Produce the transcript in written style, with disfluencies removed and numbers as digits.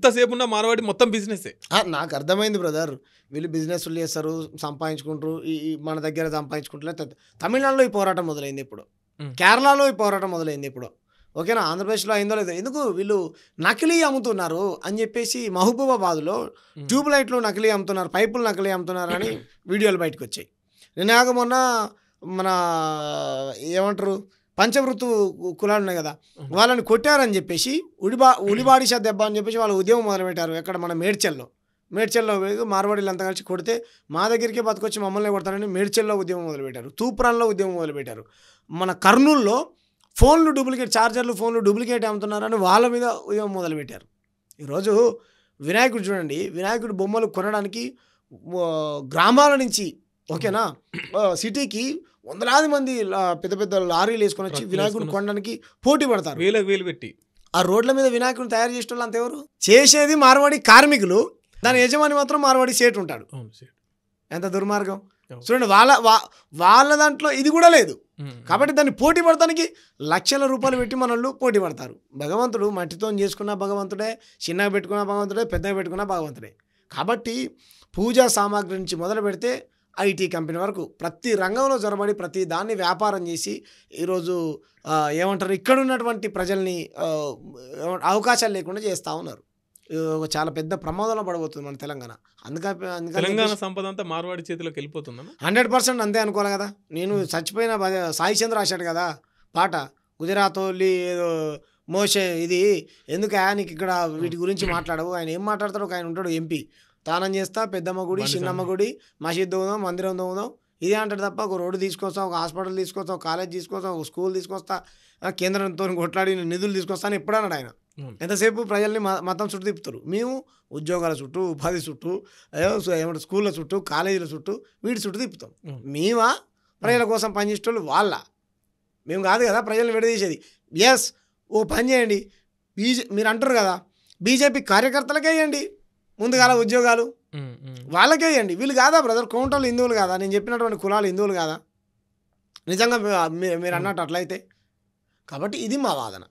ఎంతసేపు ఉన్న మార్వాడి మొత్తం బిజినెస్. నాకు అర్థమైంది బ్రదర్. వీళ్ళు బిజినెస్లు చేస్తారు, సంపాదించుకుంటారు, ఈ మన దగ్గర సంపాదించుకుంటారు. తమిళనాడులో ఈ పోరాటం మొదలైంది ఇప్పుడు, కేరళలో ఈ పోరాటం మొదలైంది ఇప్పుడు, ఓకేనా. ఆంధ్రప్రదేశ్లో అయిందో లేదో. ఎందుకు వీళ్ళు నకిలీ అమ్ముతున్నారు అని చెప్పేసి మహబూబాబాద్లో ట్యూబ్ లైట్లు నకిలీ అమ్ముతున్నారు, పైపులు నకిలీ అమ్ముతున్నారు అని వీడియోలు బయటకు వచ్చాయి. నిన్నగాక మొన్న మన ఏమంటారు పంచవృత్తు కులాలు ఉన్నాయి కదా, వాళ్ళని కొట్టారని చెప్పేసి ఉలిబాడిషా దెబ్బ అని చెప్పేసి వాళ్ళు ఉద్యమం మొదలుపెట్టారు. ఎక్కడ మన మేడ్చల్లో మార్వాడీలు అంతా కలిసి కొడితే మా దగ్గరికే బతుకొచ్చి మమ్మల్ని కొడతారని మేడ్చల్లో ఉద్యమం మొదలుపెట్టారు. తూప్రాన్లో ఉద్యమం మొదలుపెట్టారు. మన కర్నూల్లో ఫోన్లు డూప్లికేట్, ఛార్జర్లు ఫోన్లు డూప్లికేట్ అమ్ముతున్నారని వాళ్ళ మీద ఉద్యమం మొదలుపెట్టారు. ఈరోజు వినాయకుడు చూడండి, వినాయకుడు బొమ్మలు కొనడానికి గ్రామాల నుంచి, ఓకేనా, సిటీకి వందలాది మంది పెద్ద పెద్ద లారీలు వేసుకొని వచ్చి వినాయకుడు కొనడానికి పోటీ పడతారు. వేలు పెట్టి ఆ రోడ్ల మీద వినాయకుడిని తయారు చేసే వాళ్ళు అంత ఎవరు? చేసేది మార్వాడి కార్మికులు, దాని యజమాని మాత్రం మార్వాడి సేటు ఉంటాడు. ఎంత దుర్మార్గం చూడండి. వాళ్ళ దాంట్లో ఇది కూడా లేదు. కాబట్టి దాన్ని పోటీ పడటానికి లక్షల రూపాయలు పెట్టి మనల్ని పోటీ పడతారు. భగవంతుడు మట్టితో చేసుకున్న భగవంతుడే, చిన్నగా పెట్టుకున్న భగవంతుడే, పెద్దగా పెట్టుకున్న భగవంతుడే. కాబట్టి పూజా సామాగ్రి నుంచి మొదలు పెడితే ఐటీ కంపెనీ వరకు ప్రతి రంగంలో జొరబడి ప్రతి దాన్ని వ్యాపారం చేసి ఈరోజు ఏమంటారు ఇక్కడ ఉన్నటువంటి ప్రజల్ని అవకాశాలు లేకుండా చేస్తూ ఉన్నారు. చాలా పెద్ద ప్రమాదంలో పడబోతుంది మన తెలంగాణ. అందుకని తెలంగాణ సంపద అంతా మార్వాడి చేతిలోకి వెళ్ళిపోతుందా? 100% అంతే అనుకోవాలి కదా. నేను చచ్చిపోయిన సాయి చంద్ర రాశాడు కదా పాట, గుజరాత్ ఓన్లీ ఏదో మోసే, ఇది ఎందుకు నీకు ఇక్కడ వీటి గురించి మాట్లాడవు. ఆయన ఏం మాట్లాడతాడు? ఒక ఆయన ఉంటాడు ఎంపీ, తానం చేస్తా, పెద్దమ్మ గుడి, చిన్నమ్మ గుడి, మసీద్ దోదాం, మందిరం దోదాం, ఇదే అంటాడు తప్ప ఒక రోడ్డు తీసుకొస్తా, ఒక హాస్పిటల్ తీసుకొస్తా, ఒక కాలేజ్ తీసుకొస్తా, ఒక స్కూల్ తీసుకొస్తా, కేంద్రంతో కొట్లాడి నిధులు తీసుకొస్తాను ఎప్పుడు అన్నాడు ఆయన. ఎంతసేపు ప్రజల్ని మతం చుట్టూ తిప్పుతారు. మేము ఉద్యోగాల చుట్టూ, ఉపాధి చుట్టూ, ఏమంటారు స్కూళ్ళ చుట్టూ, కాలేజీల చుట్టూ, వీటి చుట్టూ తిప్పుతాం. మేమా ప్రజల కోసం పనిచేసేటోళ్ళు వాళ్ళ, మేము కాదు కదా ప్రజల్ని విడదీసేది. ఎస్, ఓ పని చేయండి, మీరు అంటారు కదా బీజేపీ కార్యకర్తలకే వేయండి ముందుగాల ఉద్యోగాలు, వాళ్ళకే వేయండి. వీళ్ళు కాదా బ్రదర్ కౌంటర్లు హిందువులు కాదా? నేను చెప్పినటువంటి కులాలు హిందువులు కాదా నిజంగా మీరు అన్నట్టు అట్లయితే? కాబట్టి ఇది మా వాదన.